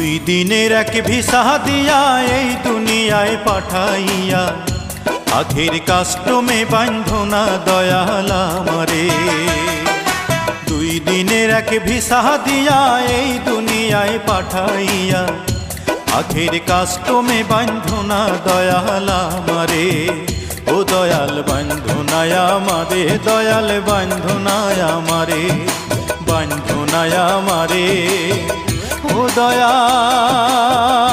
দুই দিনের এক ভিসা দিয়া এই দুনিয়ায় পাঠাইয়া আখের কাস্টমে বান্ধনা দয়াল আমারে। দুই দিনের এক ভিসা দিয়া এই দুনিয়ায় পাঠাইয়া আখের কাস্টমে বান্ধনা দয়াল আমারে। ও দয়াল বান্ধনায় আমারে, দয়াল বান্ধনায় আমারে, বান্ধনায় আমারে ও দয়াল।